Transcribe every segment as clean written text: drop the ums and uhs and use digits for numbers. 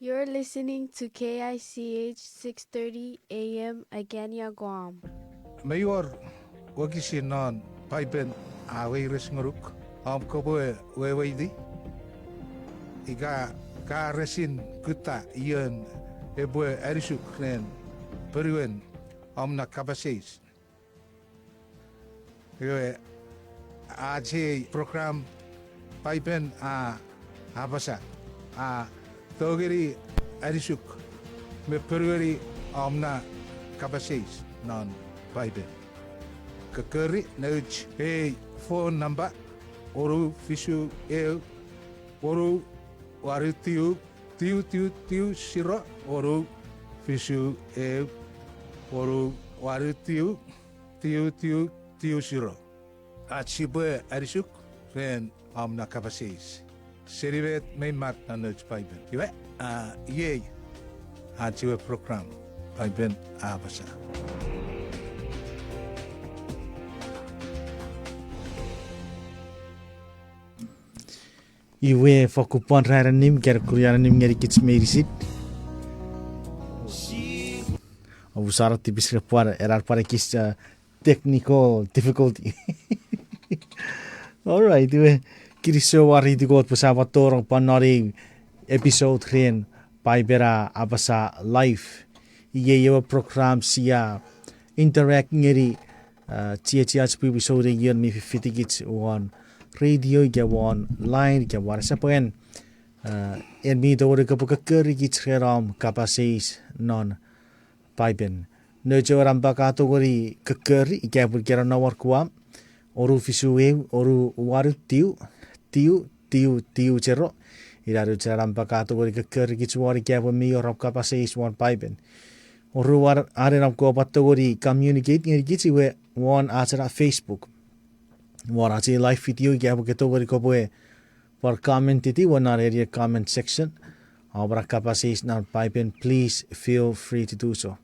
You're listening to KICH 6:30 AM Agania, Guam. Mayor wakisin non Paipen A Nguruk koboe weweidi iga ka resin kuta ian eboe arisuk nen peruen na kabasis Ewe aje program Paipen A Apasa a togeri arisuk me peruri na kabasis non Paipen Kakeri Nuj phone number Oru Fishu Oru Waru Tiu Siro Oru Fishu Oru Waru Tiu Siro Achibe Arisuk Ren Amna Kapasis Serivet Main Mat Nuj Paipen Ye Achibe program Paipen Apasa Iwe fokupan raranim ker kuriaranim ngeri kich merisit. Abusara tipis repar erar para kis technical difficulty. Alright, iwe kiriso wari digot pesawat torong panori episode kren Paipel A Apasa live. Iye program sia interact ngeri cia Pwipwi so de yen mi fitigits one. Radio gawan line gawar sapen en mi dore kapakeri gitreram kapasis non Paipen no joram bakatori kakeri gabur gerana warkuam oru fisuwe oru waru tiu cerro iraru jaram bakatori kakeri gitwari gabur mi oram kapasis one Paipen oru war arenam ko batori communicate ngeri gitwe one atara Facebook Wara si live video gya bo keto bari ko boe for comment iti wana area comment section abra kapasis na Paipen please feel free to do so.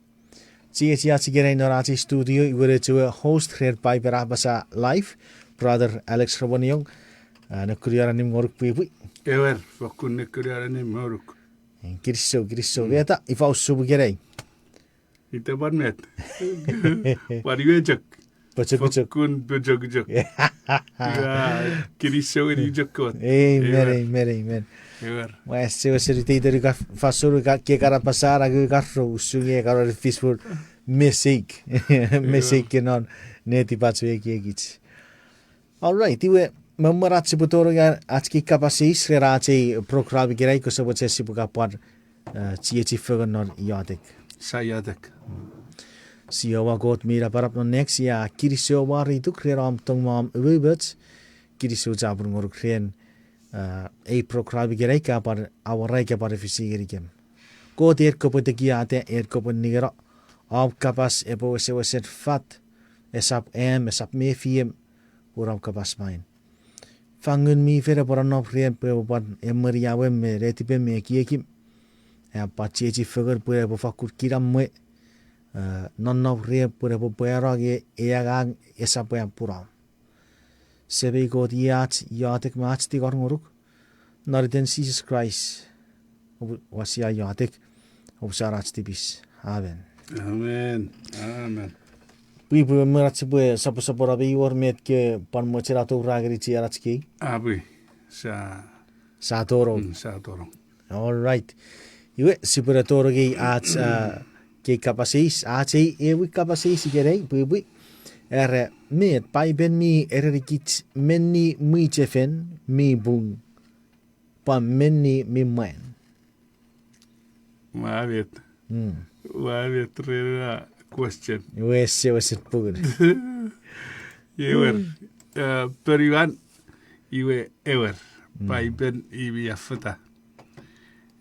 Cia sigere no rati studio iwere to host here Paipel A Apasa live brother Alex Rhowuniong na kuriara nim ngoruk Pwipwi. Ewer fakun ne kuriara nim ngoruk. Kiriso beta ifa usubu gerei. Ite ban met. Pariwejak. Fakun bejak. Ya, kiriso ini jakot. Amen. Ewer. Wes se rite dari ka fasuru ka ke kara pasara ke karro usunge kara fisful mistake non neti patswe ke gits. All right, iwe memerat sebutoro ya atki kapasis rerate program gerai ko sebut sesi buka par cie fegan non yatek. Sayatek. Siawa got mira parap no next ya kiriso wari tu kreram tong mam webets kiriso jabur ngor kren a program gerai ka par awarai ka par fisigeri kem ko der ko poteki ate ko nigero ab kapas ebo se fat esap me fiem uram kapas main fangun mi fera por no kren pe pan emeria we me retipe me kiekim ya pachechi feger pure bo fakur kiram me non re pure po puera ge eagang esa poem pura sebe god yatek match ti gornguruk nariten Jesus Christ wasia yatek obsarat tibis amen Pwipwi merat sebe sapora be yor met ke pan mochera to ragri chi aratski Abi sa toro all right iwe sipura toro ge at ke kapasis ache ewi kapasis gerei Pwipwi met Paipen mi kich meni mwichefel mi pwung pa meni mi mwan Maverick rera question wese pugud Ewer periwan iwe ewer Paipen iwi afata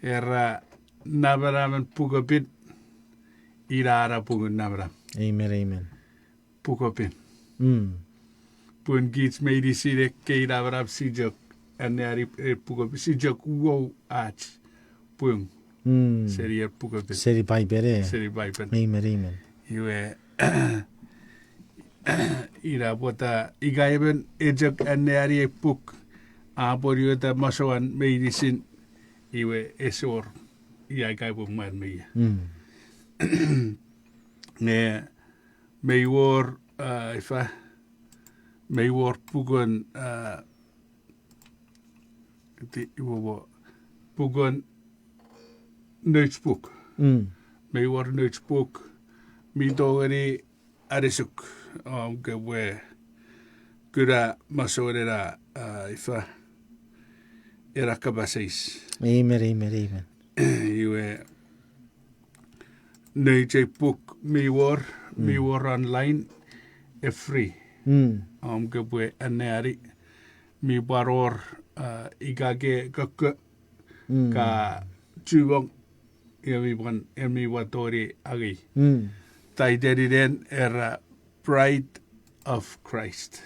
era nabaramen pugapit irara pungun nabram. Amen. Pukopin. Pun gits meidi sire ke nabram sijok anari pukopin sijok wow ach pwung. Seri pukopin. Seri Paipel. Seri Paipel. Amen. Iwe ira bota igaiben ejok anari puk aporiota masawan meidi sin iwe esor ia kai po mwan me. Mm. Ne me war ifa me war pugon ti wo pugon notebook. Mm. Me war notebook mi dogari arisuk ke we kura masorera ifa era kabaseis. Amen, amen, amen. Iwe notebook mi war online free. Mm. Ke we anari mi baror igage kakka Mm. ka tuwang mi watori agi. Mm. Tai deriden era Bride of Christ.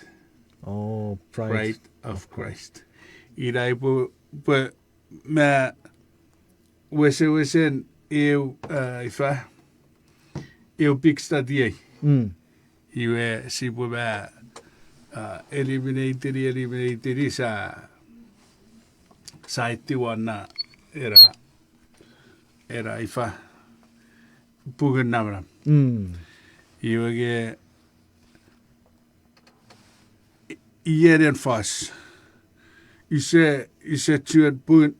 Oh, pride. Bride of Christ. Irai po me wesen ifa eu big Mm. iwe si po me eliminated sa itiwan na era ifa pugan namram. Mm. Iwe ge ieren fas. Ise tuan pun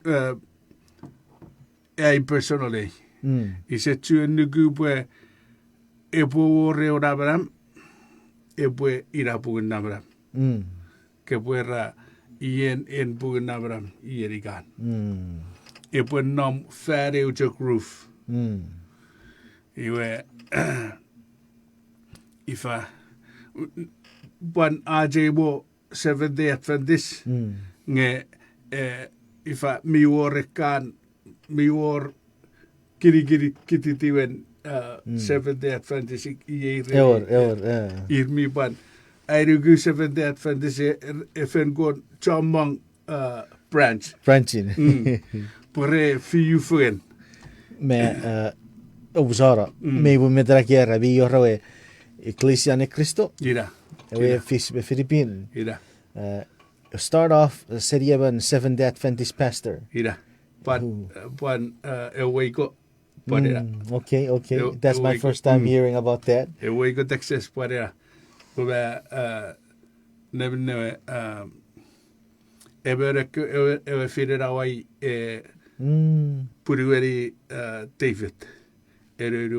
personally. Mm. Ise tuan nugu pwe epo reo nabram epwe ira pugan nabram. Mm. Ke pwe ra en pugan nabram ierigan. Mm. Epwe nom fare ujok roof. Mm. Iwe ifa one RJ wo 7th Day Adventist Mm. nge ifa mi war kiri kititiwen 7th Day Adventist Ewer. ir mi ban airugu 7th Day Adventist efen gon chamang branch Francine. pore fiu fuen Me Obusara. Me bu medrakiera vi yo rawe Ecclesia ne Cristo. ira We fis be Philippine. ira Start off seria ban 7-day Adventist pastor. ira pan eweko padera Okay. Eu- That's eu my like- first time hearing about that. eweko Texas padera kuba never ever figured out why Pwipwi David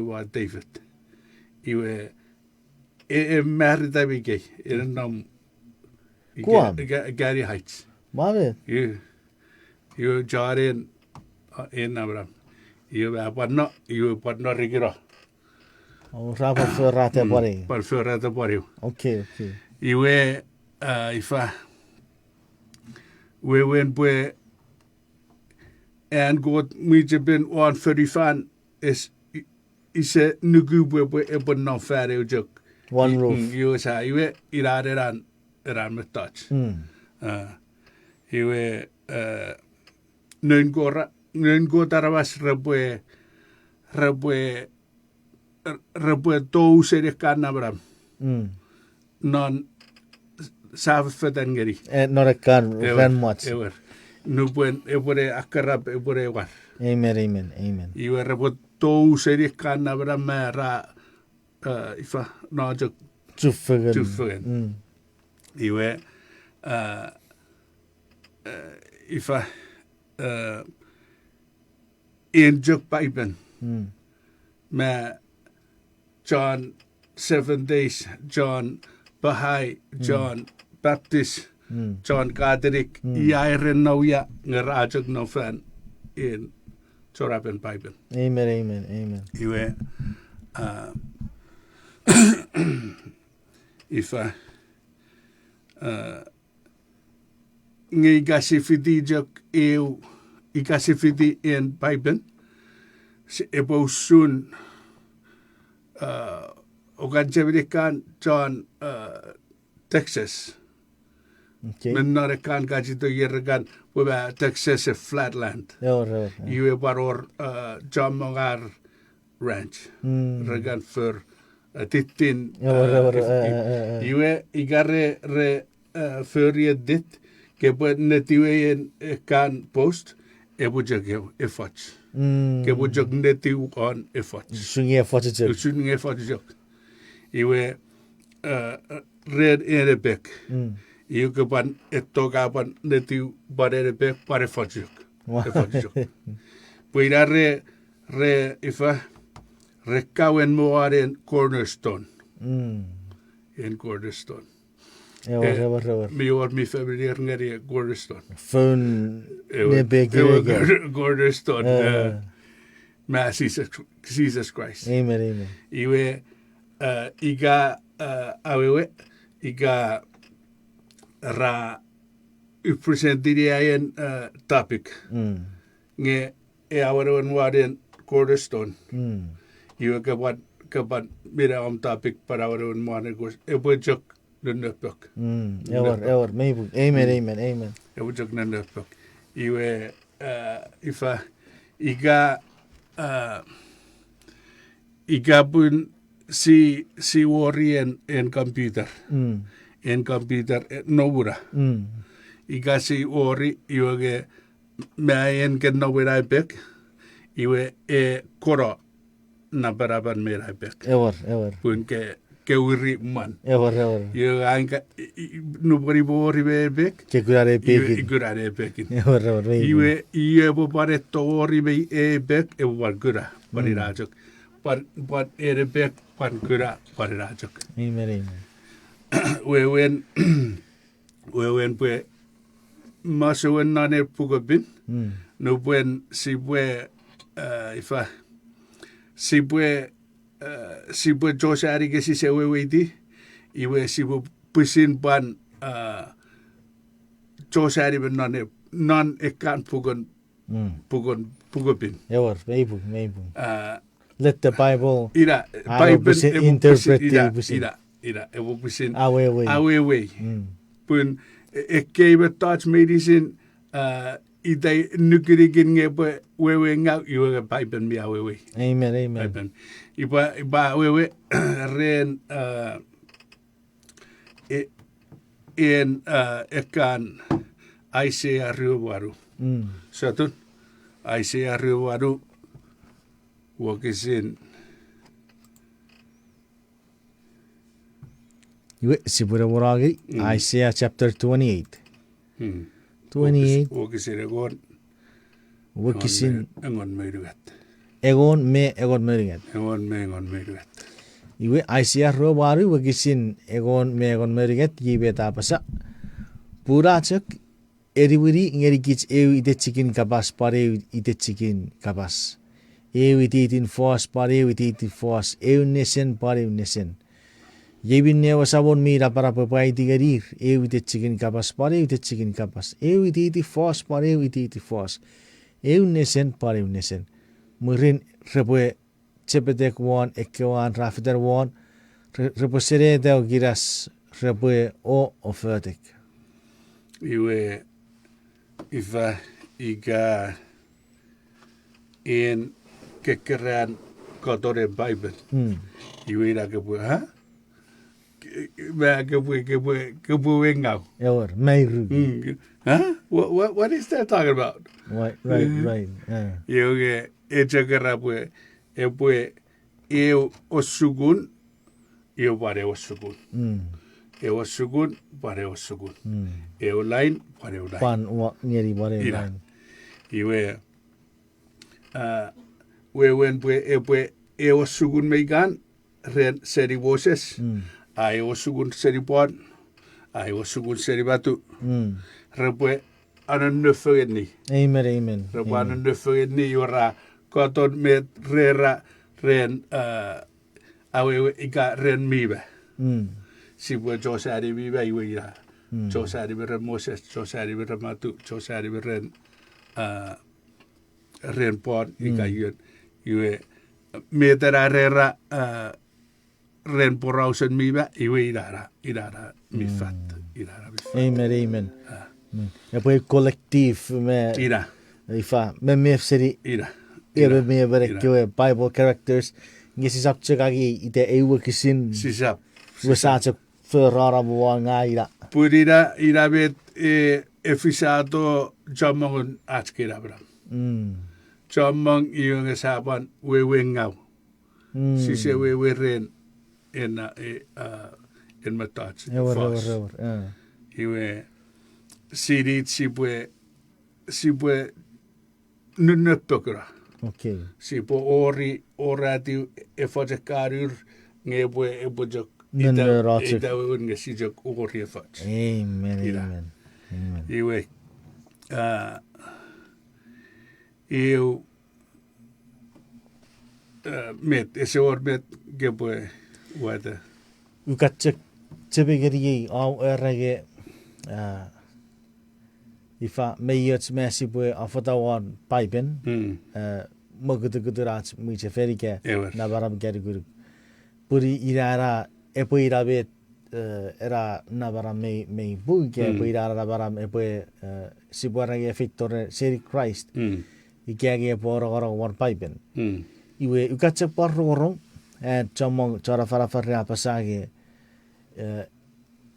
wa David iwe merda bige nam Guam. Gary Heights Mave. you jaren in Abram you padno rigiro Oh, rapa for rata bari. par fora the body Okay. iwe ifa we went where and God mwichefel 135 is nugu bwe ebon no fare ujok One roof. you sa iwe iraran metach iwe nengo taravas rabwe to sere kanabram non savfetangeri Not a can ran much. ever nubuen ebore akarab ebore war Amen. iwe rabwe to sere kanabram ra ifa najok Jufugan. iwe ifa in jok Paipel ma John 7 days John Bahai John Baptist John Catholic iairen nauya ngerajok no fan in Chorapen Paipel Amen. iwe ifa ngi gasifiti jok eu igasifiti in Paipel si ebo soon oganjevrikan John Texas Okay. men norekan gajito yergan weba Texas a flatland iwe baror John Mongar ranch regan for titin iwe igare re ferie dit ke netiwe kan post ebujak efforts. Ke bujak netiu on efforts. Sungi effort jok. Shooting efforts jok. Iwe red erebek. Iwe kepan etokapan netiu bar erebek par efforts jok. Efforts jok. Puira re ifa rekawen moaren cornerstone. In cornerstone. Ewer. Mi or mi familiar ngeri cornerstone. Phone ne big cornerstone. Mass Jesus Christ. Amen. Iwe iga awewe iga ra upresentiria en topic. Nge awewen waren cornerstone. Iwe kapan mira topic para awewen mwan gos ebojok nunepok. Ewer maybe. Amen. Ebojok nunepok. Iwe ifa iga pun si wori en computer. En computer nobura. Iga si wori iwe maen ken nobura bek iwe koro na baraban mera bek. Ewer. Pun ke uri man. Ewer. Iwe anka nobori wori bek. Ke gurare Iwe big. gurare bekin. Ewer maybe. Iwe bo bare tori be bek e war gura bari rajok. But bek pan gura bari rajok. Amen. Wewen pwe masawen nane pugabin. No buen si bwe ifa si bwe Joshari ke si sewe weiti iwe si bwe pusin pan Joshari ben non ekan pugabin. Ewer maybe. Let the Bible Ira Bible interpret ira ewo pusin away. Pun ekebe touch medicine idai nukirigin ngebe wewe ngau iwe Bible mi awewe. Amen. Bible. Iba wewe ren ekan Isaiah Rhowuniong. Satun Isaiah Rhowuniong wakisin Iwe sibura waragi Isaiah chapter 28. 28 wakisin wakisin engon meirugat. egon meringat. Engon meirugat. Iwe Isaiah Rhowuniong wakisin egon meringat yibe tapasa purachak eriwiri ngeri kich eu ite chicken kabas pare ite chicken kabas. Eu ite force pare ite force eu nesen pare nesen. Yebin newa sabon mira para papai tigarir. Eu ite chicken kabas pare ite chicken kabas. Eu ite force pare ite force. Eu nesen pare nesen. Murin repue chepetek wan ekwan rafter wan reposere deu giras repue o ofertek. Iwe ifa iga en kekeran kotore Bible. Iwe ira kepu ha? Kepu engau. Ewer meiru. Huh? What is that talking about? Right. Iwe echakera pwe eu osugun eu pare osugun. Eu osugun pare osugun. Eu line pare line. Pan ngeri pare Ira. line. Iwe wewen pwe eu osugun meigan ren seri voces. Ai osugun seri pwan. Ai osugun seri batu. Repwe anan nufferni. Amen. Repwe anan nufferni yora koton met rera ren awe ika ren mibe. Si pwe josari mibe iwe ira. Josari ren Moses, josari ren matu, josari ren ren pwan ika iwe metera rera ren porausen mibe iwe irara mifat. Amen. Epoy collective me Ira. ifa me seri Ira. ebe me bere Bible characters ngisi sapchagagi ite ewe kisin Sisap. wasacha ferrara buanga ira. Purira ira bet efisato jamongon atskira bra. Chomong yung saban wewe ngau. Si se wewe ren in matats. Ewer. Iwe sirit sibwe nunnöppökra. Okay. Sipo orati efajakarur ngebwe ebojok. Ita unge sijok ori efaj. Amen. Iwe eu met met gebwe wada. Ukatchek tibigiri au erage ifa meyets mesibwe afatawan paipen magudugudurat mwichefel ke nabaram geriguru puri irara epo irabet era nabaram me buke epo irara nabaram epo sibwarage fitore seri Christ ikage porogoro war paipen iwe ukatchek porogoro chamong chara farafare apasage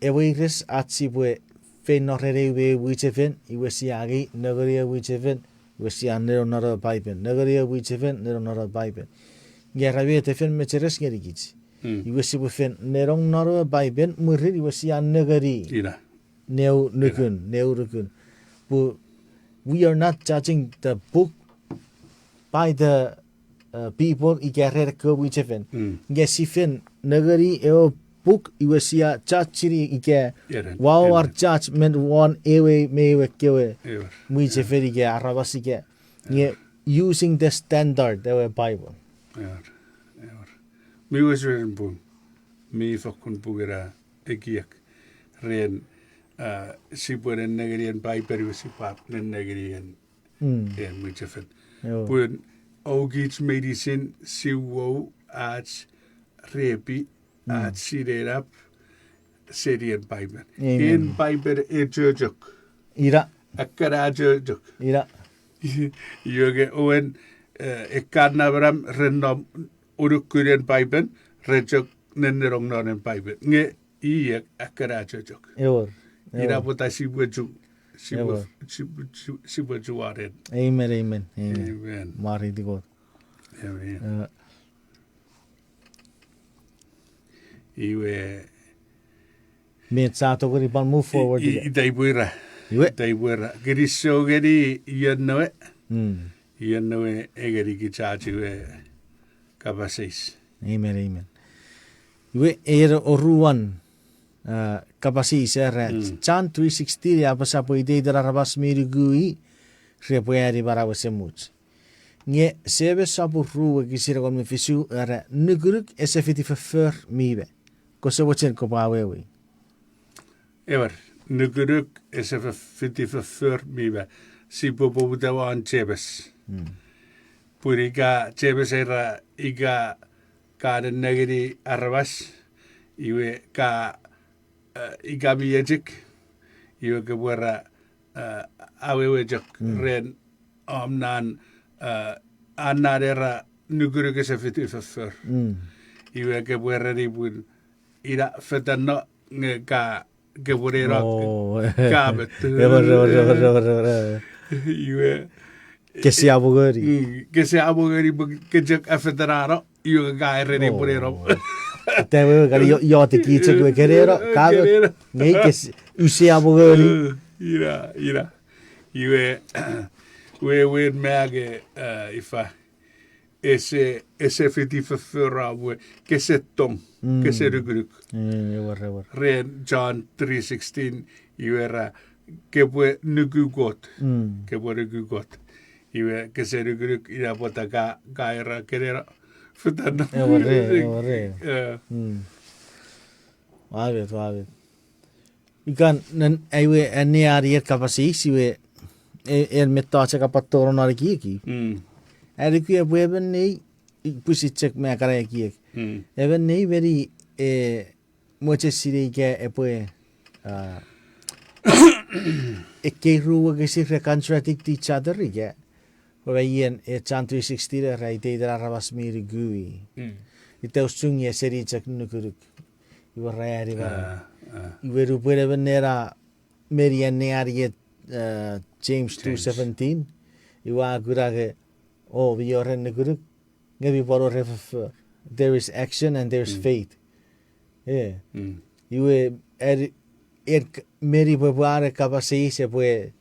eweires atsibwe fenorere we mwichefel iwe siagi nagaria mwichefel iwe sianero nara paipen nagaria mwichefel nero nara paipen ngerabe tefen mecheres ngerigich iwe sibu fen nerong nara paipen murir iwe sian nagari neu rukun but we are not judging the book by the people ikerere ko mwichefel ngesifen nagari eo book iwe sia chachiri ike wow our judgment one ewe mewe kewe mwichefel ike arabas ike using the standard the Bible mi was written book mi fakun bugera ekiak ren sibwen negerian Pwipwi sipap negerian en mwichefel buen ogich medicine siwo ach repi at sirerap serien Pwipwi. In Pwipwi jojok. Ira. Akara jojok. Ira. Yoge owen ekanabram renom urukuren Pwipwi rejok nenerong nonen Pwipwi. Nge iyak akara jojok. Ira puta sibuju. Sibuju waren. Amen. Mari di God. Amen. Iwe met sato gori pan move forward Daibuira Geriso geri yannoe egeri kichachi we kapasis. Amen. Iwe oruan kapasis John 3:16 apasa po ide darabas mirigui repoeri barawasemuch. Nge sebe sabu ruwe kisira kon me fisu nuguruk esefiti for mibe. Koso watchen ko bawewi. Ever nuguruk esefiti for mibe. Si popo butawan chebes. Puriga chebes era iga ka negeri arabas iwe ka iga biyajik iwe ke buera awewe jak ren amnan anarera nuguruk esefiti for. Iwe ke buera ribun ira fetano ka geburera kabet iwe que se abogari kejak afetararo iwe ga erere burero te we gari yo te kitse we kerero kabet nei que use abogari ira iwe we mage ifa ese fiti fera we que se tom que se rugruk ren John 3:16 iwera que pue nugugot que pue nugugot iwe que se rugruk ira potaka gaira kerera futana Wavet ikan nan aiwe ane arier kapasi iwe metacha kapatoro nariki Eriki weben nei pusitsek me kara kiek. Even nei very muche siri ke epoe ekeru ke si contradict each other ke. Wayen John 3:16 raite dra rabas mir gui. Ite usung ye seri chak nukuruk. Iwa rayari ba. Iwe rupere venera merian neari James 2:17. Iwa gurage vi oren guruk ngebi boro refer. There is action and there's faith. Yeah. Iwe meri pwari kapasisi e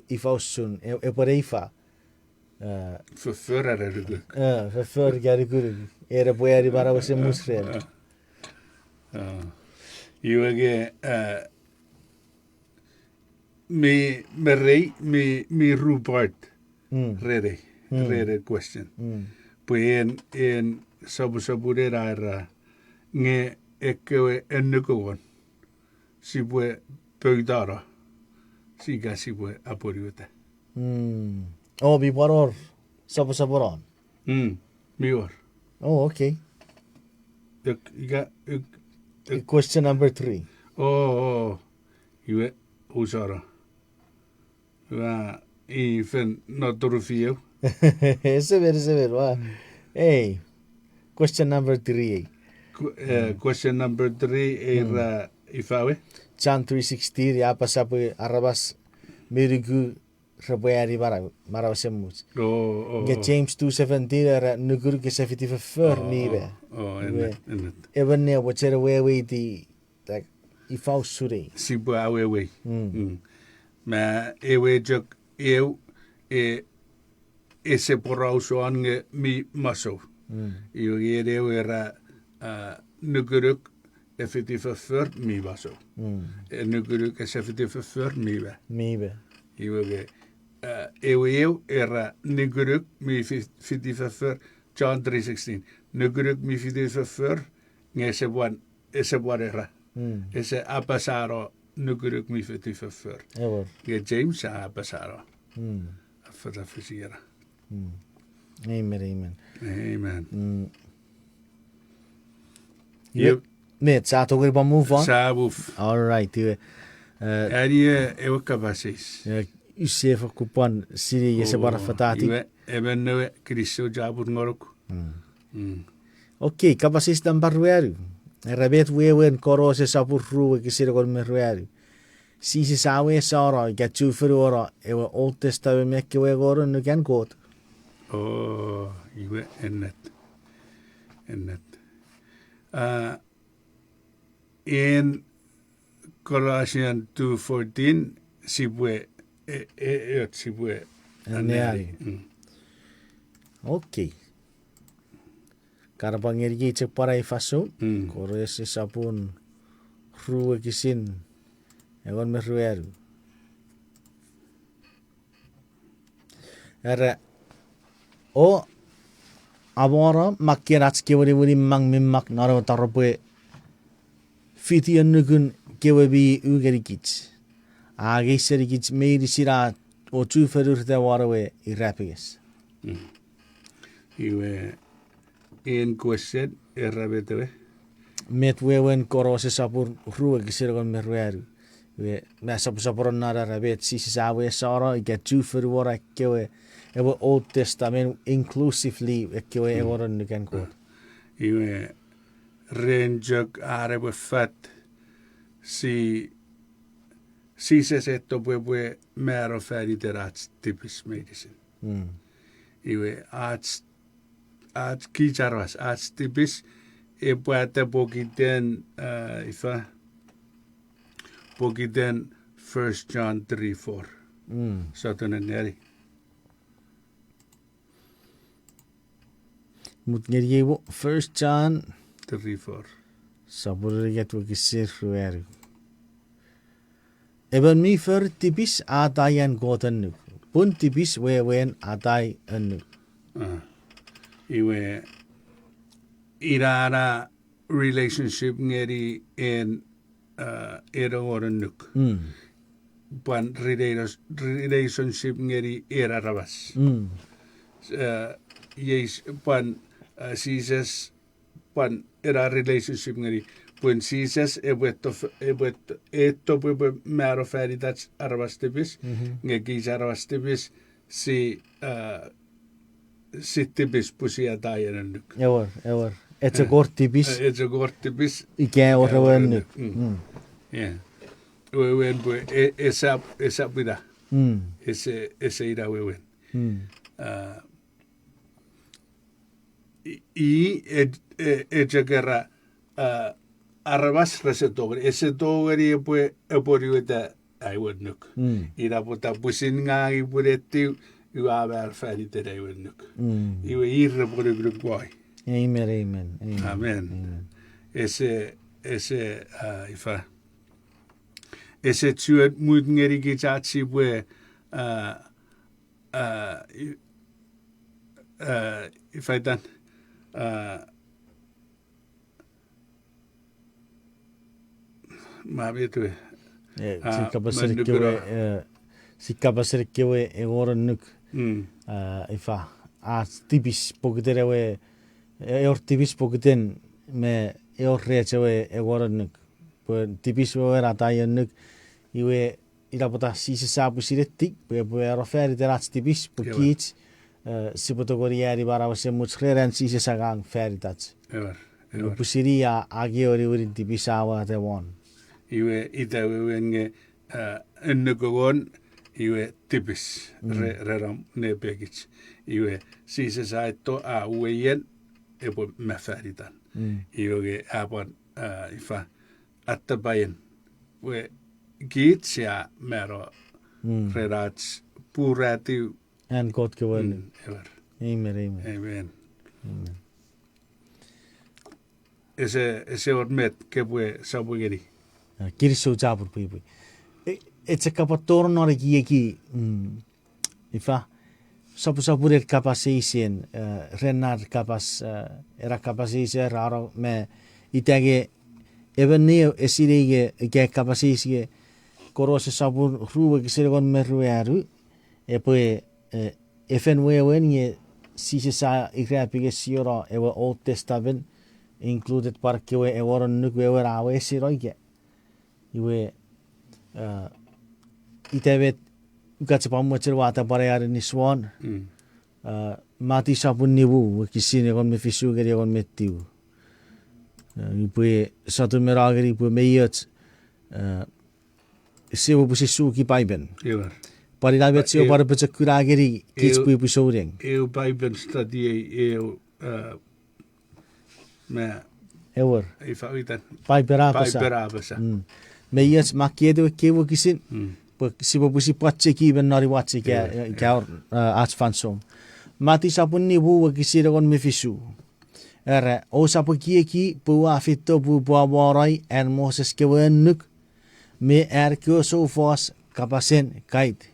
ifausun e ifa. Förförare du. För gari guruk. Pwari bara wase musrel. Iwe me Rupert rede question. Puen en sabu ra nge ekwe ennukuon. Sibwe pöydara. Siga sibwe aporiuta. Vi bara saboran. Mior. Oh, okay. Question number 3. Iwe usara. Ifan notorufio. Sever. Hey, question number 3. Question number 3 era ifawe. John 3:16 ya pasapu arabas mirigu rabayari marawasemus. James 2:17 era nugur ke safety for nibe. Even ne wachere we di like ifau suri. Sibu awe. Ma ewe jok ese porauso ange mi maso. Iu era nuguruk effektiver mi vaso. Nuguruk is effektiver mibe. Iu ewe era nuguruk mi effektiver John 3:16. Nuguruk mi effektiver ngese buan era. Ese apasaro nuguruk mi effektiver. James apasaro. After fisiera. Amen. Yep. Met sato we move on. Sabuf. All right. Ewe kabasis. Usefa kupan siri yese bara fatati. Even no Cristo jabur ngorok. Okay, kabasis dan barweru. Rabet wewen korose sapur ruwe kisira kon merweru. Sisi sawe sara gatu furora ewe Old Testament mekke we goron nu kan god. Iwe ennet. In Colossians 2:14 sibwe sibwe Aneari. Okay. Karabangeri cek para ifaso. Korese sapun ruwe kisin. Egon merweru. Era abora makkirat kewari mang mimmak naro tarpe fiti annukun kewabi ugeri kich. Age seri kich meiri sira o tu ferur te warawe irapiges. Iwe in question errabetewe. Met wewen korose sapur ruwe kisira kon merweru. We sapuron nara rabet sisi sawe sara get tu ferur wara kewe. Ewe Old Testament inclusively kewe eworon nukan ko. Iwe renjok arewe fat si se setto pwe mero färdig rats typisk medicin. Iwe arts kicharwas arts typisk e puate pokiten ifa pokiten 1 John 3:4. Sotonen neri. Mut ngeriyewo 1 John 3:4. Sabur get we kisir ruweru. Even mi fer tipis atayan goten. Pun tipis wewen atay anu. Iwe irara relationship ngeri in era oranuk. Pwan relationship ngeri era rabas. Yes, pwan Jesus pwan era relationship ngeri. Pwan Jesus eto pwe mero färdig that's arvastibis. Ngekis arvastibis si sittibis pusia tajanannuk. Ewer. It's a gortibis. It's a gortibis. Ike orrewennu. Yeah. Wewen pwe esa pida. Ese ira wewen. Echakera arabas resetogri. Esetogri eporiuta I would look. Irapota pusin nga ipuretti uaver färdigt det I would look. Iwe irre på det gruppgoj. Amen. Amen. Ese ifa. Ese tuet mutngeri gitatsi bwe ifa dan ma vet du. Sikka pasirikkewe e orannuk ifa tibis pogiterewe tibis pogiten me rechewe e orannuk tibis ratayannuk iwe irapota sisi sapu siretti pe roferi terats tibis kich sipotogorieri barawase mutsreran sisi sagang feritats pusiria agiori urin tibisawa te won iwe itawe wenge ennukogon iwe tipis reram nepekich iwe sise saitto a ueyen epo meferitan iwe apon ifa attabayen we gitsia mero rerats purati en god geworden ever amen ese ormet kebwe sabugeri kirso jabur Pwipwi it's a kapator nor gieki ifa sapuret kapasisen renar kapas era kapasise raro me itage evenio esirige ke kapasise korose sabur ruwe kisirgon meruaru epoe efenwewen ye sise sa igrapige siora ewa Old Testament included parkewe eworon nukwe rawe siroige iwe itevet ukatsepammocher wata parayari ni swan mati sapun nibu kisine kon me fisugeri kon mettiu iwe satu merageri iwe meyot sewo busisu ki paiben paridavet seo parapece kurageri kich Pwipwi soureng eu paiben study me ewer ifa witan Paipel A Apasa meyot makiedo kewo kisin sibo busi patse ki ben nari watse ka atsfansom mati sapun ni bu kisira kon me fisu era o sapu ki bu afito bu borai en Moses kewenuk me kyo so fos kapasen kait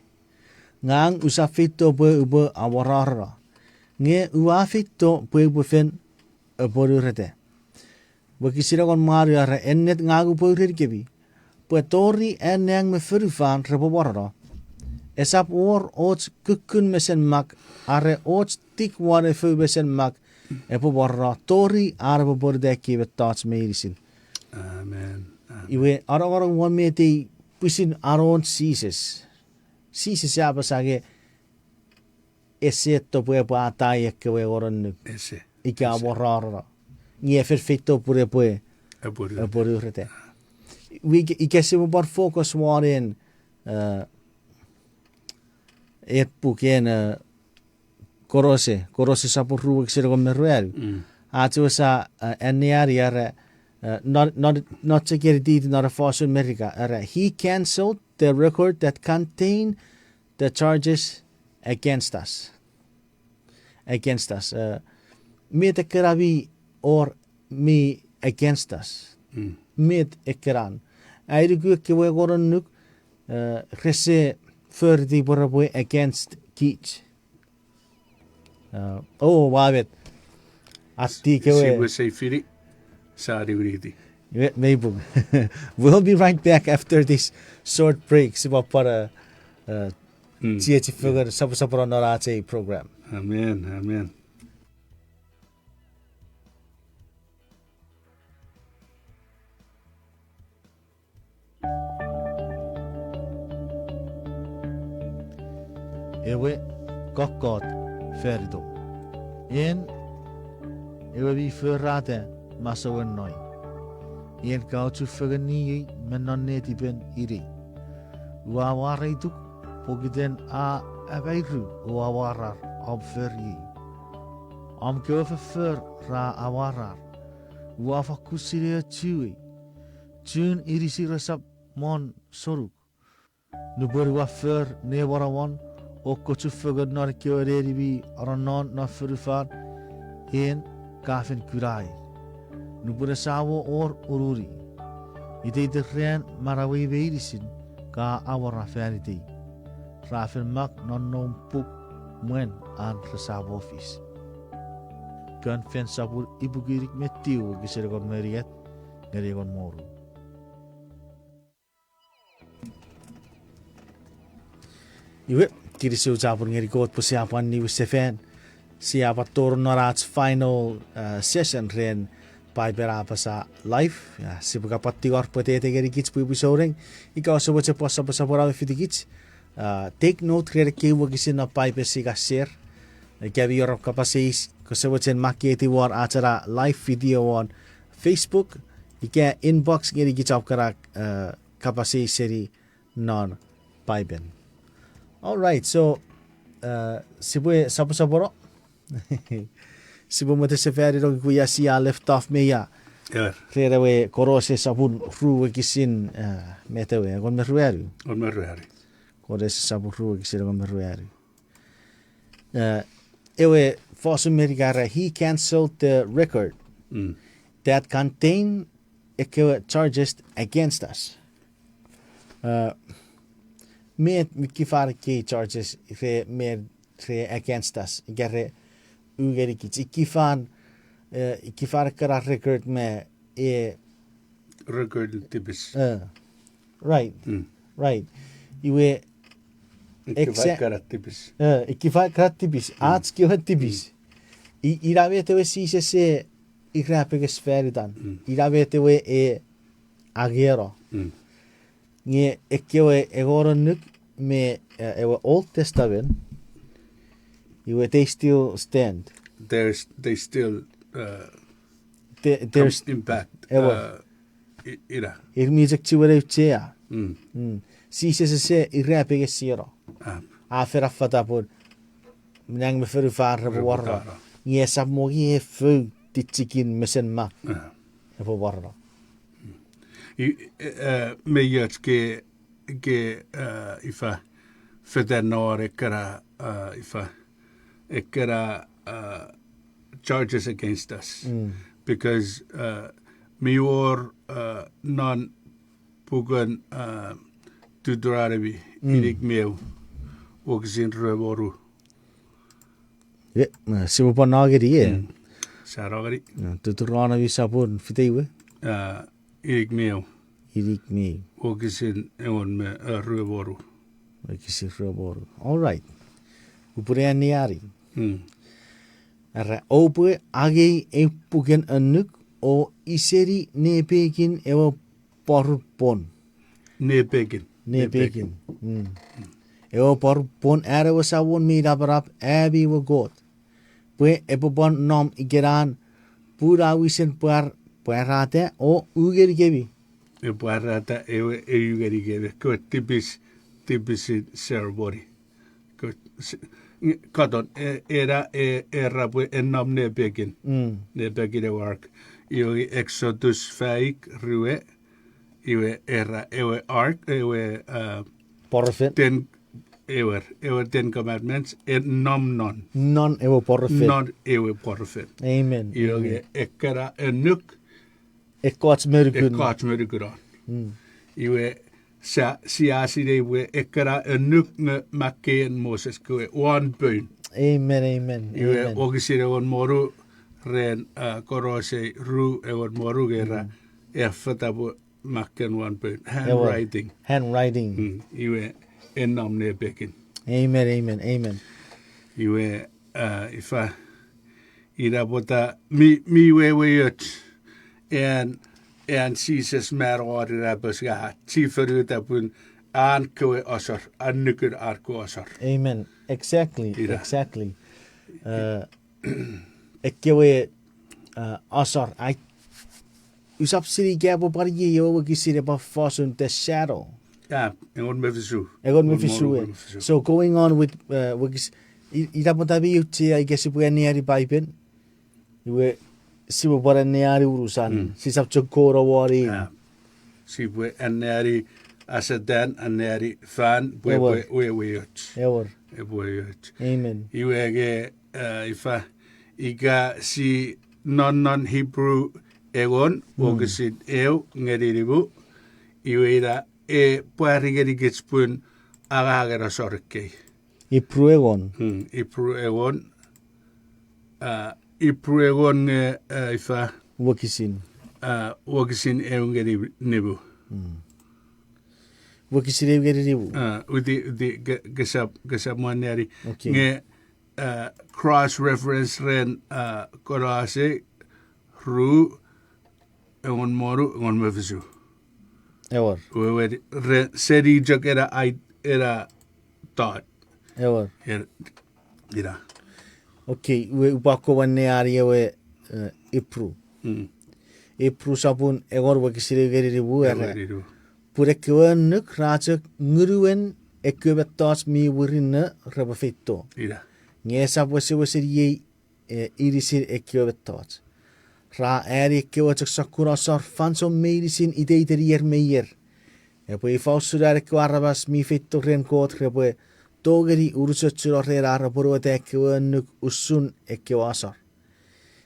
ngang usafito bu awarara nge uafito bu fen borurete bu kisira kon maru era ennet ngagu borir kebi Puetori en yang me furufan reboborro. Esap ots kukun mesen mak are ots tik ware fu mesen mak epoborro tori arbo bordeki vetats meirisin. Amen. Iwe arong one meti pusin aron sises. Sises apa sage esetto puepo atai ekwe oron Ese. ika borraro. Nie perfetto pure pue. Eporurete. I guess we bara fokus var en ett bok en korose sapu ruuk sirgo meruel atu sa eniari not to get it not a false America he cancelled the record that contained the charges against us me te keravi or me against us med ekran airugu kewe goron nuk rese fördi borabwe against kich wavet atti kewe Si we say firi sari uriti. maybe we'll be right back after this short break siba para chieti figure sapra norate program. Amen. Ewe kokkot ferdo. Ewe vi förrate masawen noi. Kautu förni men nonneti ben iri. Uaware ituk pogiden a abeiru o awarar ob fergi. Am geofe fer ra awarar. Wafa kusire tui. Tun irisi resap mon soruk. Nubori wa fer ne warawan o kotu fugad nar kyo reribi aranon na furufar en kafen kurai. Nubori sawo or ururi. Ide de ren marawi veirisin ka awara feriti. Rafen mak non nom puk mwen an resabo office. Kan fen sabur ibu girik metiu gisirgon meriet ngerigon moru. Iwe kirisu sabur ngerikot persiapan ni Mwichefel siapa turun narats final session ren Paipel A Apasa live ya sibuka patior potete geri kich Pwipwi soreng ikaw sebut seposa pesapora fiti kich take note ren kewa gisin na Paipel siga share gabi yorop kapasis ko sebut sen makieti war acara live video on Facebook ika inbox geri kich kara kapasis seri non Paipel. All right, so sibu saporo sibu mwichefel ro kuya sia left off me ya. Rerewe korose sabun ruwe kisin metewe gon merueru. On Maverick. Korose sabun ruwe kisin gon merueru. Ewe America he cancelled the record that contained charges against us. Med kifar ke charges re mer re against us gerre ugeri kich ikifar kara record me Record tibis. right iwe Ikifakara tibis. ikifar kara tibis ats ki tibis iravete we si se igrape sferidan iravete we agero nge ekkewe egoronuk me ewe Old Testament iwe they still stand. They still There's impact. Ira. music chiwere chea. Si se irape siro. Afera fatapur mnang me feru far warra. Nge sap mogi fu titchikin mesen ma. Evo warra. Me yet ke ifa fedanor ekara charges against us because me or non pugan tudrarabi irik meu ogzin revoru sibu panageri saragari tuturana vi sapun fiteiwe irik meu ogzin eon me revoru kisi revoru. All right. Upurian niari. Ara ope age e pugen anuk o iseri ne pekin ewa porpon. ne pekin. Ewa porpon era wasawon mi rabarap abi wa god. Pue epopon nom igeran pura wisen puarate o ugeri gebi. E puarata ewe ugeri gebe ko tibis ceremony. Katon era pue ennom ne pekin e work. Ioi Exodus 5 rue iwe era ewe ark ewe Porfet. ewe 10 commandments en non Ewa porfet. non ewe porfet. Amen. Ioi ekara enuk Ekots merukun. ekats merukuran. Iwe siasi iwe ekara enuk nge makkeen Moses kue one bön. Amen. Iwe ogisire on moru ren korose ru ewan moru gera fatabu makken one bön. Handwriting. Iwe ennam ne pekin. Amen. Iwe ifa ira bota mi we yot en Jesus merorira busga tiferuta pun aankoe asar annukur arko asar. Amen. Exactly. Ekkewe asar I usap siri gabo pargi yo gisire ba fasun the shadow. Yeah, ngon me fisu. Egon me fisu. So going on with ida potabi uti I guess ibu eniari Paipen. Iwe sibu bara eniari urusan. Si sabcho kora wari. Yeah. Sibu eniari asadan eniari fan we uch. Ewer. Uch. Amen. Iwe ge ifa iga si non Hebrew egon ogesid ngeri ribu. Iwe ida pwari ngeri gitspun agagera sorke. Ipru egon. Ipru egon ifa Wakisin. Wakisin ngeri nibu. Wakisin ngeri nibu. Udi gesab maneri. Nge cross reference ren korase ru egon moru egon mefisu. Ewer. We seri jok era thought. Ewer. Ira. Okay, we upako wane ewe Ipru. Ipru sabun egor wakisire ngeri nibu ere. Purekewen nuk rajak nguruen ekebetas mi wurina rebafito. Ira. Ngesa wese ye irisir ekebetas. Ra ekewachak sakura sar fanso medicine ideiter meyer. Epo ifausura ekewarabas mi fito ren kot rebe togeri urusatsura rera raporwate ekewen nuk usun ekewasar.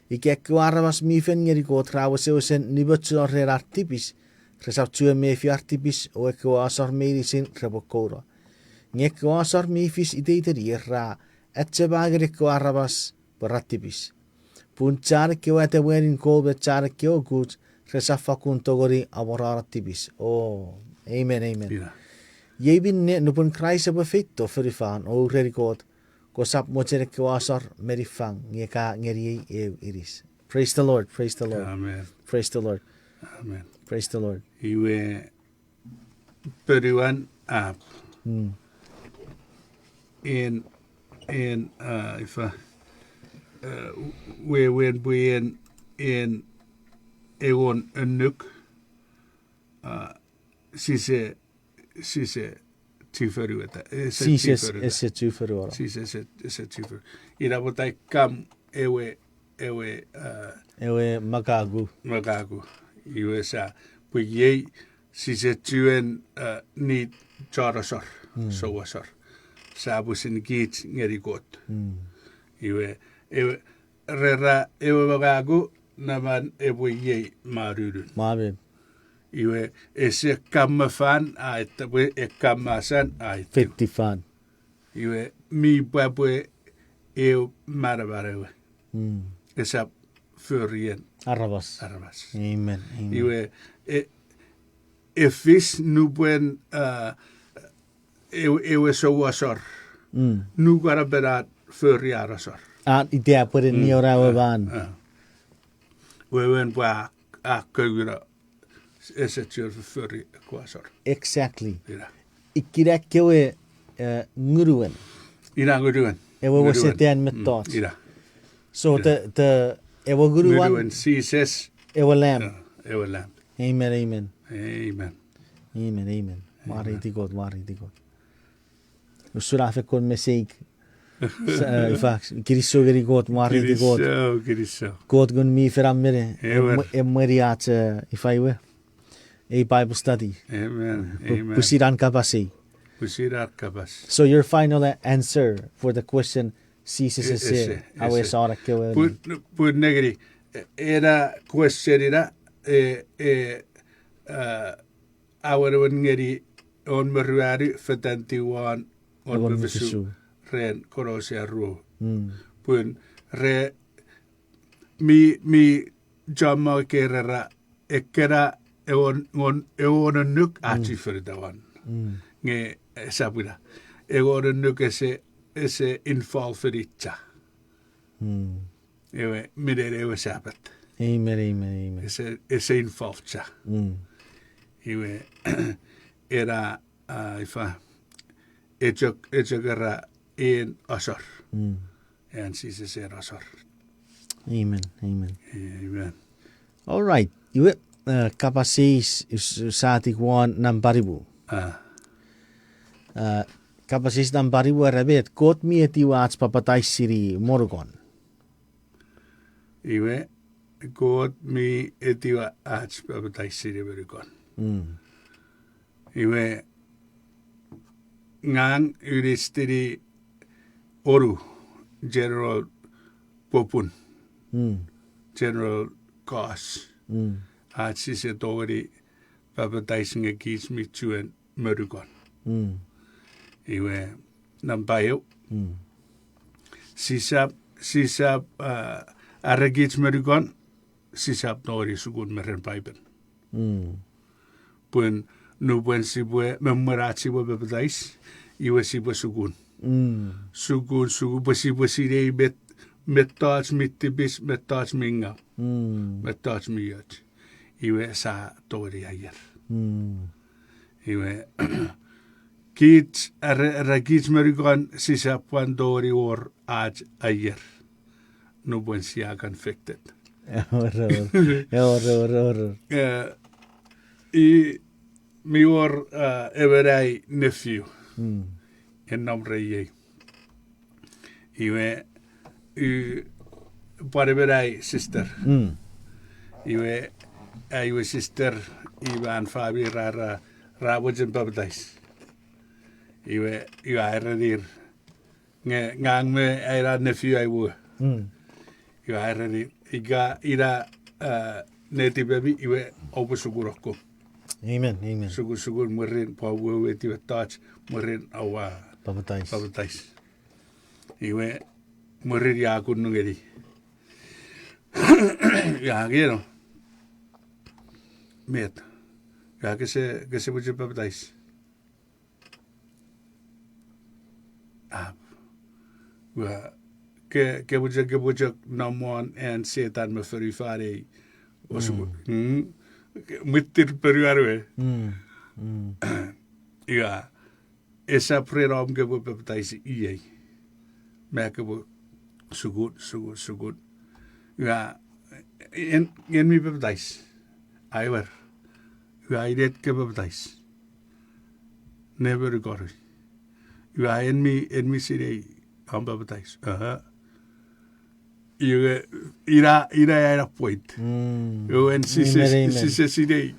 Ike ekewarabas mi fengeri kot rawasewsen nibatsura rera tipis. Resaptue me fiartipis o ekewasar medicine rebokora. Ngekewasar mi fis ideiter ra etsebager ekewarabas beratipis. Punchar kewate werin kolbe char keo gut resafakun togori aboraratibis. Oh, amen. Ira. Yebin ne nupun Christ befitto ferifan o rerikot ko sap mocher kewasar merifang ngeka ngeri iris. Praise the Lord. Amen. Praise the Lord. Amen. Praise the Lord. Iwe periwan up. In ifa we in egon nuk sise tiferueta Ese tuferuara. sise tifer ira botai kam ewe Ewe magagu. iwe sa puye sise tuen ni charasar sowasar sabusin kich ngeri got iwe rera ewe magagu naman ewe marurun Maverick. iwe ese kamafan aita we ekamasan aita 50 fan. iwe mi babwe marabarewe esa furien Arabas. Amen. iwe efis nu buen ewe sowasar nu garaberat furiarasar At idea put in niora weban. we wen ba akura ese chur furi kwasar Exactly. ira Ikira kewe nguruen. ira guduen Ewe wasetian metot. ira So the ewe guruan guduen sises ewe lamb. ewe lamb Amen. amen Mari di God. Usura fe kon mesig. Fax kiriso geri God mari di God. Kiriso God gun mi feramere. Ewer. Emeriat ifaiwe. A Bible study. amen Pusiran kapasi. Pusirat kabas So your final answer for the question CCCC awe sara kewe. put negri era questionira our ngeri on meruari fetanti wan on Egon bevisu Bevisu. ren korosia ru pun re mi jama kerera ekera egon nuk achi ferdawan nge sabura egon nuk ese infall feritcha ewe midere ewe sabat Amen. ese infall cha iwe era ifa echokera in asar en sise era asar Amen. amen All right. Iwe kapasis is sati kwan nam paribu. Kapasis dan bari warabet kot mi etiwats papatai siri morgon. Iwe god mi etiwa ats papatai siri morgon. Iwe ngang uristiri oru General Popun. General Goss. Atsi se tori papatai singa kich mi tuen morgon. Iwe nampayo. Sisap aragits morgon. Sisap tori sugun meren Paipen. Pun nubuen sibue memorat sibue papatais. Iwe sibue sugun. Sugun sibue sirei met mittibis met minga. Met miyot. Iwe sa tori ayer. Iwe kich aragits morgon sisap pwan tori or aj ayer. Nubuen siya convicted. I mior everai nephew en nombre ye. Iwe pareverai sister. Iwe sister iwan fabi rara rawajen papatais. Iwe aeradir ngang me aera nephew aiwu. Iwe aeradir iga ira native baby iwe opo suguroko. Amen. Sugur murin pawu etiwe touch murin awa papatais. Iwe murin ya kunungeri. Ya gero. Met. Ya que se buje papatais. Wa ke buje namwan and setan me ferifare. Osugur. Mittir peruarwe. Ja, esa freedom ke bu papatais iei. Merke bu so good. Ja, en mi papatais. Aiwer. Ja, idet ke papatais. Never got it. Ja, en mi sirei am papatais. Ira point. En si sirei.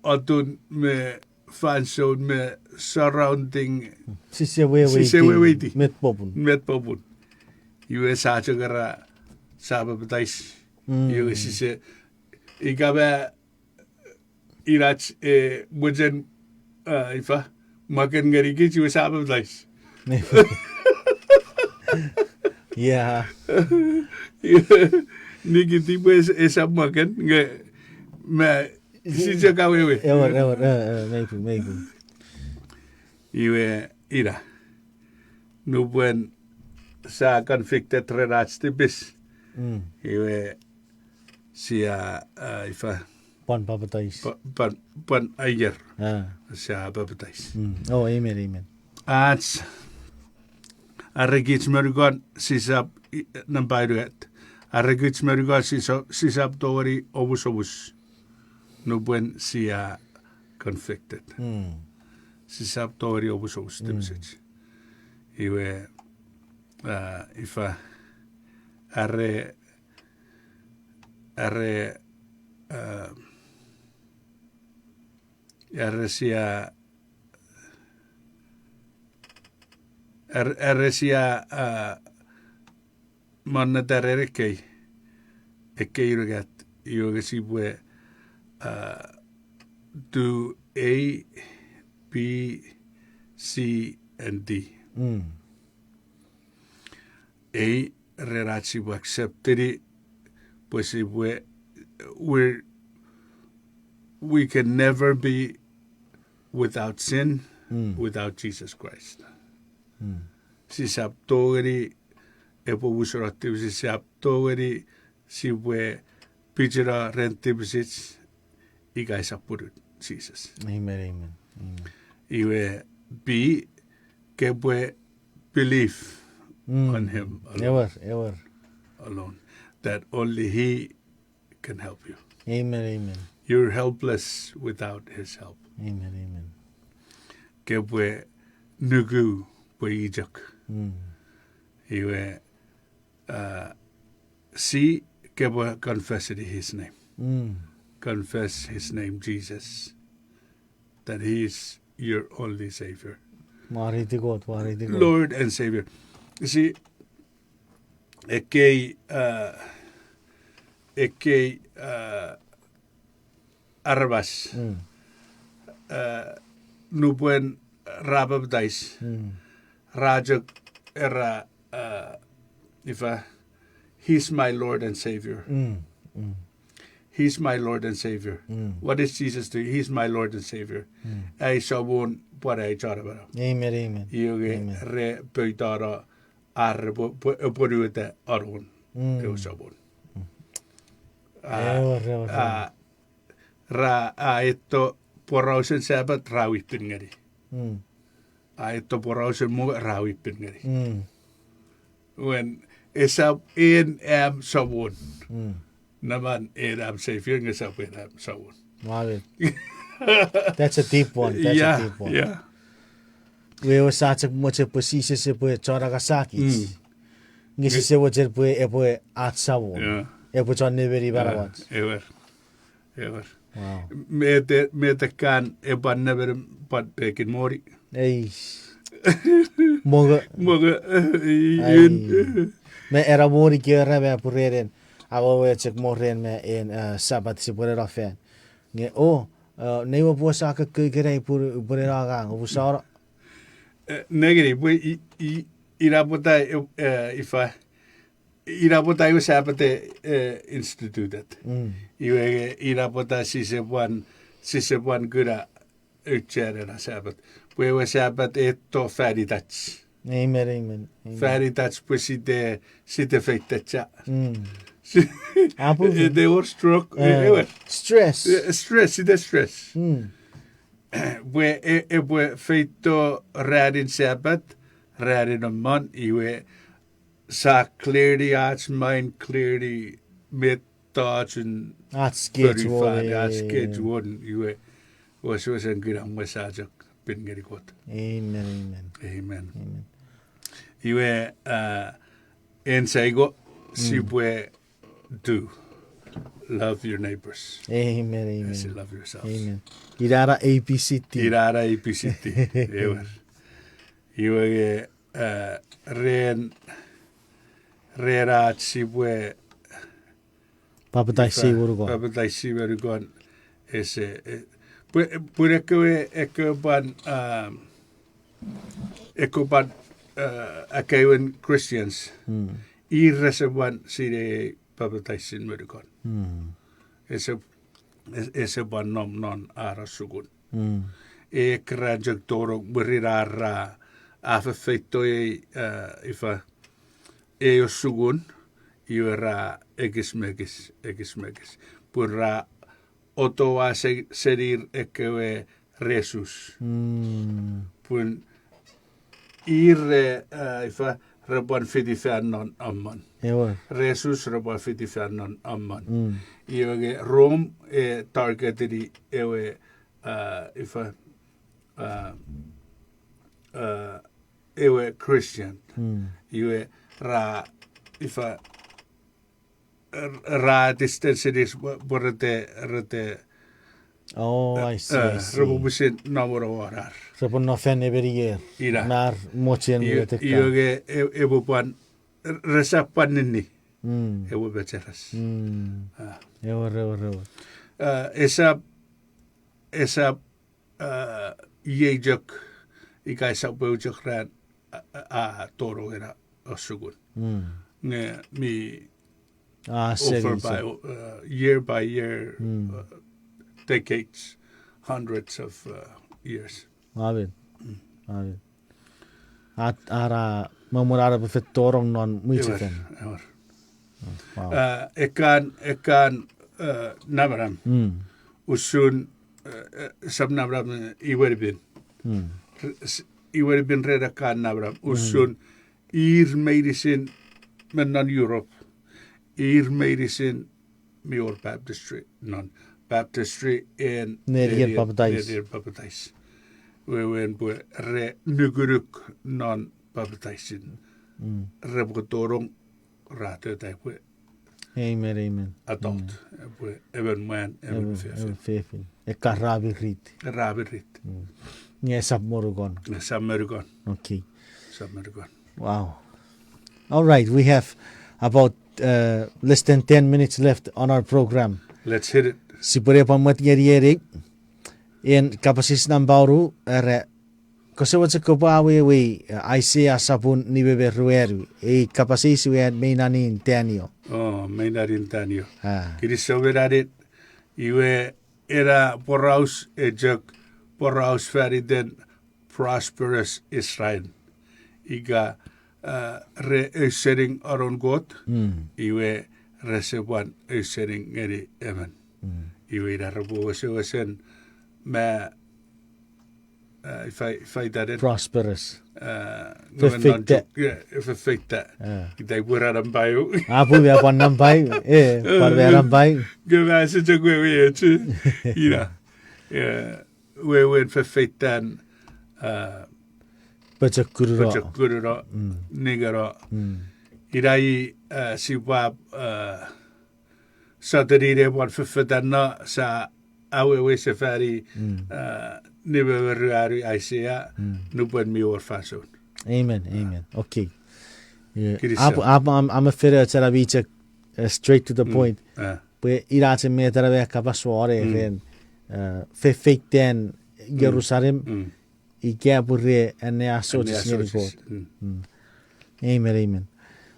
Atun me fanzone me surrounding Sisse weweti. Met popun. Iwe saatje gara sabe betais. Iwe sisse ikabe irats bujen ifa makan gari kich iwe sabe betais. Ja. Niki tipo esa makan me sisse kawewe. Meiku. Iwe ira. Nu buen sa convicted relats tibis. Iwe sia ifa Pwan papatais. Pwan ayer. Sia papatais. Oh, amen. Ats arregits mergon sisap nampairuet. Arregits mergon sisap tori obus. Nu buen sia convicted. Sisap tori obus tibis. Iwe ifa arre sia manna tarere kei rugat yoga sibwe do A, B, C, and D. A relatie bu accepted pues we can never be without sin without Jesus Christ. Si saptori epo busarati si saptori si we pijera rentibusits igai sapurut Jesus. Amen. Iwe B que we believe on him alone. Ever. Alone. That only he can help you. Amen. You're helpless without his help. Amen. ke pwe nugu pwe ijak. Iwe see ke pwe confess it his name. Confess his name, Jesus, that he is your only Savior. Waarheid God, waarheid God. Lord and Savior. You see, Eke Arabas, Nubwen Rababdais, Rajak Era, Ifa, he's my Lord and Savior. He's my Lord and Savior. What is Jesus doing? He's my Lord and Savior. Ay sabon por ay charabara. Amen, amen. Yuge re peitara ar poruete arun. Eu sabon. Ra aito porausen sabat rawi pingeri. Aito porausen mo rawi pingeri. When esab in am sabon. Naman am Savior nga sa am sabon. Wow. That's a deep one. That's a deep one. Yeah. We were such a much a position se pue choragasaki. Ngisi se wajer pue e pue at sabon. Yeah. E pue chon neveri barawat. Ever. Wow. Me te kan e ban never pat pekin mori. Ei. Moga Yun. me era mori ke era me pureren. Awo we check moren me in sabat se pure rafen. Nge nei wa po sa ka kere pure raga o sa Negri, we irapota ifa irapota iu sapate institutet. Iu irapota sisebwan gura utjärena sapat. We we sapat etto färditats. Amen. Färditats på sitte feitetsa. Apple. They were struck. Stress. Stress. We feito rädin sabat, rädin a man, iwe sa clearly arts mind clearly met thoughts and That's good. kids wouldn't iwe was en good message bin geri got. Amen. Iwe en saigo si pue do love your neighbors. Amen. As you love yourselves. Amen. Irara APCT. Irara IPCT. Iwe rerat si pue Papatai si urugo. papatai si verugon ese pure ekoban akawen Christians. Irreseban si de papatai sin verugon. Ese ban nom non ara sugun. E krajak toro berirara afa feito ifa e sugun iura egismegis. Pura otoa serir ekewe resus. Pun ifa reban fidifan non amman. Resus reban fidifan non amman. Iwe Rome targeted ewe ifa ewe Christian. Iwe ra ifa ra distances borete Oh, I see. rebubusin namoro warar. So pun no fen every year. Ira. Nar mochen with Iwe ebupan resapan ni. Ewe becheras. Ewa. Esa yejak ikai sabujak ran a toro era osugun. Nge mi over by year decades, hundreds of years. Maverick. At ara mamurara be torong non mwichefel. Ekan nabram. Usun sab nabram iwerbin. Iwerbin reda kan nabram. Usun medicine men non Europe. Medicine mior baptistry non baptistry in Neer papatais. we wen pwe re nuguruk non baptizing. Re botorong rate tai pwe Amen, amen. adult. Pwe even mwan, even Ewan fefin. fefin. E ka rabi rit. Rabirit. Nge sap morugon. Samergon. Okay. Samergon. Wow. All right, we have about less than 10 minutes left on our program. Let's hit it. Sipure pamat ngeri in kapasis ng bauru kasi what's a kupawi we Isaiah sapun ni bebe rueru kapasis we had mainani in tenio. Oh, may narintanyo. Ah. Kiri soberadit iwe era poraus ejak poraus feriden prosperous Israel. Iga re eusering aron got iwe resebuan eusering ngeri emen. Iwe ira rabu wesen ma if I did it Prosperous. Verfekte. Kita buran bayu. Apu ya panam bai parveram bai. Gewas het ook weer weertje. Ja. We went verfekten Pachakuro. nigero. Irai sibab saterire wat verfekten na sa awe we safari nibe veruari Isaiah nupen mi orfason. Amen. Okay. Yeah. I'm a fitter terabicha straight to the point. Pe irache me terabe kapasware ren fake ten Jerusalem ikapure and ne asotis niriko. Amen.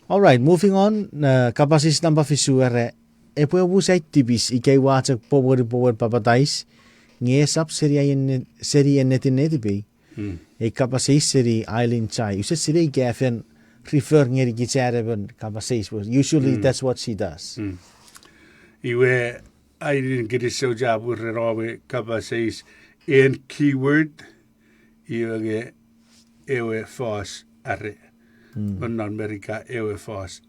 All right, moving on. Kapasis number fisuere epo busai tibis ikay wachak power papatais ngesap seri netinetibi. E kapasis seri island chai. You said seri gafen refer ngeri gitaraben kapasis. Usually that's what she does. Iwe I didn't get it so job with Rawe kapasis in keyword iwe ewe fas are. On America ewe fas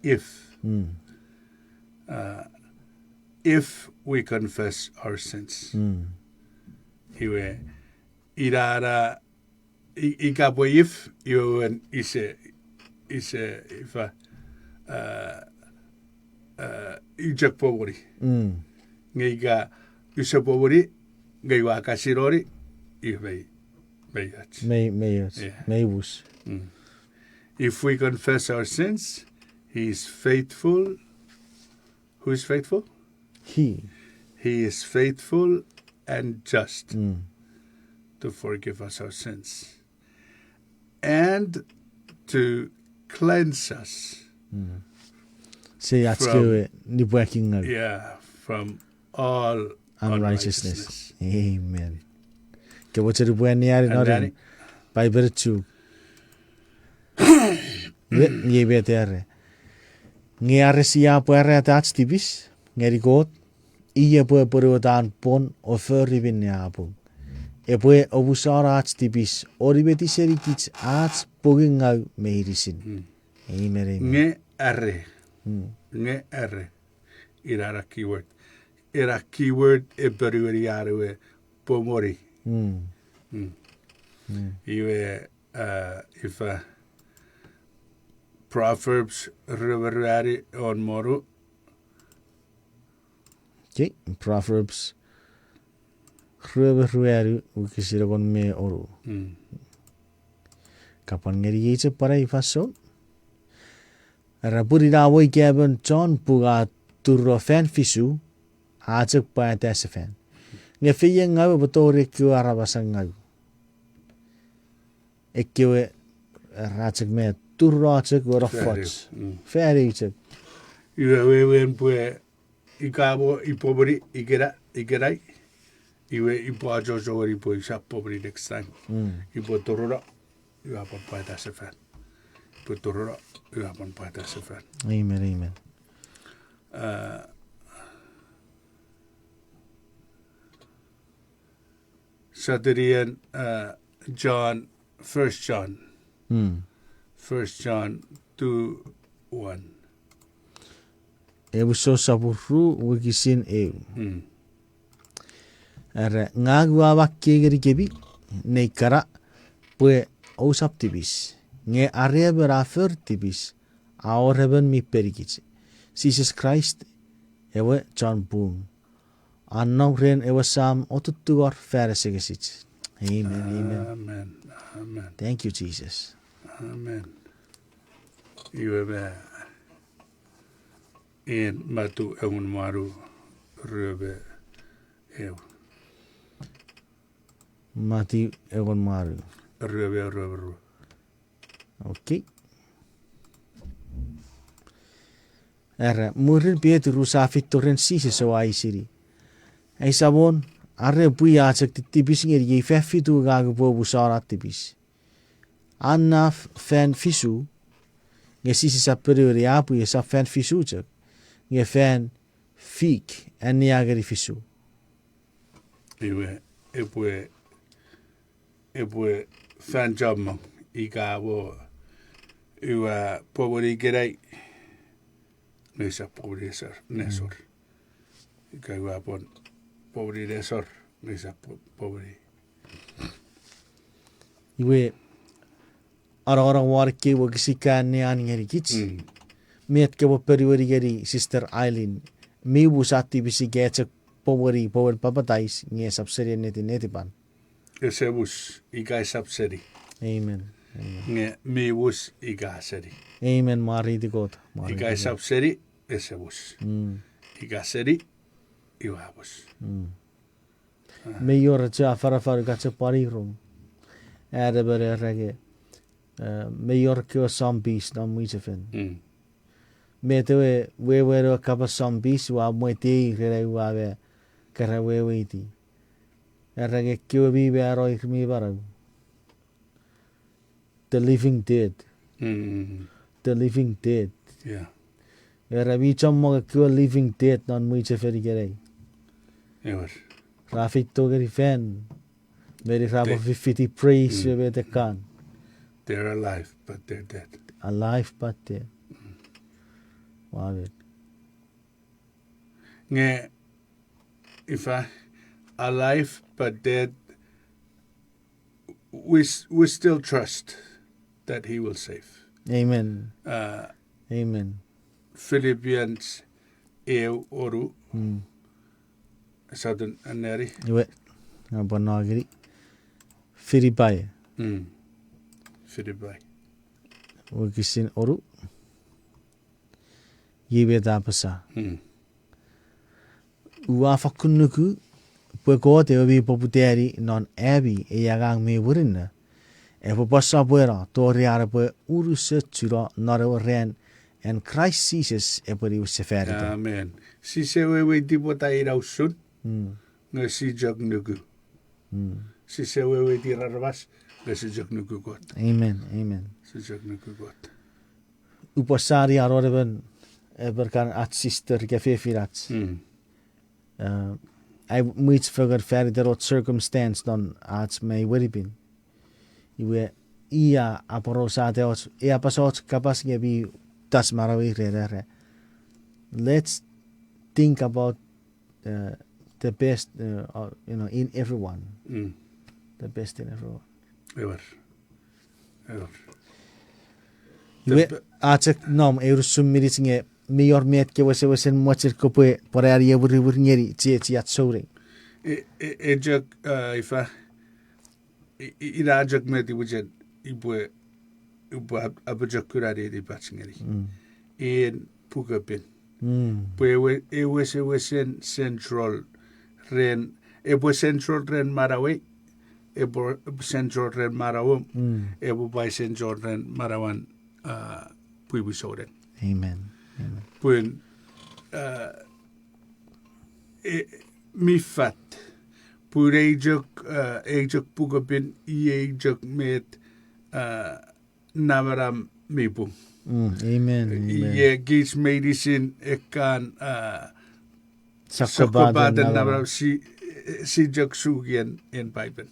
if we confess our sins. Iwe irara ikapo if iwe ise ifa ijak powori. Ngeiga isa powori ngeiwa kasirori iwe Mayus. If we confess our sins, he is faithful. Who is faithful? He is faithful and just to forgive us our sins and to cleanse us from all unrighteousness. Amen. Que voce de buen niari norin by virtue. Ye betere. Ngiare sia puere atats tibis ngeri god ia pue peruatan pon o ferribin apu. E pue obusara ats tibis oribeti seri kich ats pogingau meirisin. Amen. Nge arre. Irara keyword. Era keyword e perueriare pomori. Iwe if Proverbs reverari on moru. Okay, Proverbs reverari ukisira con me oru. Kapan ngeri yeche para ifaso. Rapuri da woi keben John puga turro fan fisu ajak pa tese fan. Nge fiye ngau botore kyo arabasang ngau. Ekyo rachak me turro ajak wora fots. Feri chak. Iwe wen pue ikabo ipobri ikerai. Iwe ipo ajojo wori po isa pobri next time. Ipo torora iwe apon pa tese fan. Ipo torora iwe apon pa tese fan. Amen. Saturday John 1 John 2:1. Ebu so saburu wikisin Era ngagwa wakke geri kebi nei kara pwe osap tibis. Nge arebe rafer tibis. Aoreben mi perikits. Jesus Christ ewe John Pwung. Annaw ren ewe Sam otutugar færesegesits. Amen, amen. Amen. Amen. Thank you, Jesus. Amen. Iwe be en matu eun maru röbe ew. Mati egon maru. Röbe. Okay. Erre, murin Pietru saafittoren siseso aisiri. Ei sabon, arre puiaatsak tibis ngeri ei feffitu gaagu pobu saarat tibis. Annaf fan fisu, nge sisisa periori apu ye sa fan fisu tsak, nge fan fik en niageri fisu. Iwe epwe fan jamma ika wo iwa pobori gerai nesa pobori nesor. Ika iwa pon pobori nesor nesa pobori. Iwe orang-orang warke wa kisika ne an ngeri kich. Met ke wa periori geri sister Eileen. Mi bu sati bisi getsak pobori papatais nge sapseri neti pan. Esebus ika sapseri. Amen. Nge miwus ika seri. Amen, mari di God. Ika sapseri esebus. Ika seri iwabus. Me yor cha fara gatsa parirong. Ade bere rege. Me yor ke zombies na mwichefel. Me te we kapa zombies wa moiti rere wa be kara we ti. Rege ke bi be aro mi barau. The living dead. The living dead. Yeah. Era bi chammo ke living dead non mwichefel gere. Ewer. Rafik to geri fan. Very rabo 50 praise we te kan. They're alive, but they're dead. Alive but dead. Wow. Nge ifa alive but dead, we still trust that he will save. Amen. Uh, Amen. Philippians eu oru. Southern aneri. Iwe. Ngabanagiri. Firibai. Philippi. Wakisin oru. Yibe tapasa. Uafa kunuku. Pweko te obi poputeri non ebi e yagang me wurinna. E popasa puera tori ara pwe uruse tsura nare ren and Christ Jesus e pweri useferita. Amen. Si se wewe tipo ta irausun. Nga si jag nuku. Si se wewe ti rarabas. Nga si jag nuku got. Amen. Amen. Si jag nuku got. Upasari aroreben berkan at sister gefefirats. I mwichefel ferry derot circumstance dan at may weripin. Iwe ia aporosate ots ia pasot kapas gebi tas marawi rere. Let's think about the best in everyone. The best in everyone. Ewer. Iwe atsek nom eurusum miritsinge mior met ke wesen mocher kopwe porari ebur ngeri ti at sore. Ejak ifa irajak meti wujen ibwe abajak kurari di patchingeri. In pukapin. Pwe wesen central ren ebo central ren marawe ebo central ren marawum ebo by central ren marawan Pwipwi soren. Amen. Pwen mi fat pur ejak pukapin ejak met navaram mipung. Amen. Ye gis medicine ekan Sakobaden navaram si jak sugian en Paipen.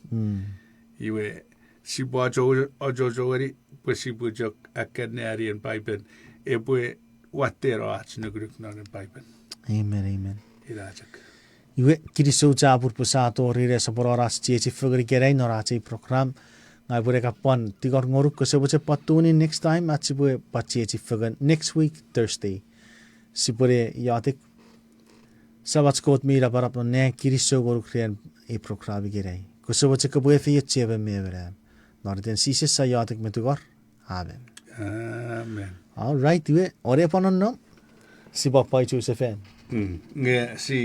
Iwe si bojo ojojori pues si bujok akanari en Paipen epwe watero ach nugruk non en Paipen. Amen. Irajak. Iwe kiriso jabur pasato rire sapororas chechi fugri gerei norati program ngai bure ka pwan tigor ngoruk ko se boche patuni next time at si bue pachi chi fagan next week Thursday si bure yatik sabat kot mira parap no ne kiriso goruk krian e program girai ko se boche ka bue fi chebe mevera nor den si se sa yatik metugar amen Amen. all right we ore panon no si bapai chu se fan Nge si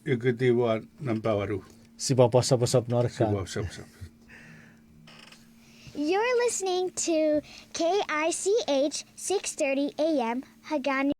ikuti wa nampawaru. si bapa sapasap nor Si ka wa sap. You're listening to KICH 6:30 a.m. Hagan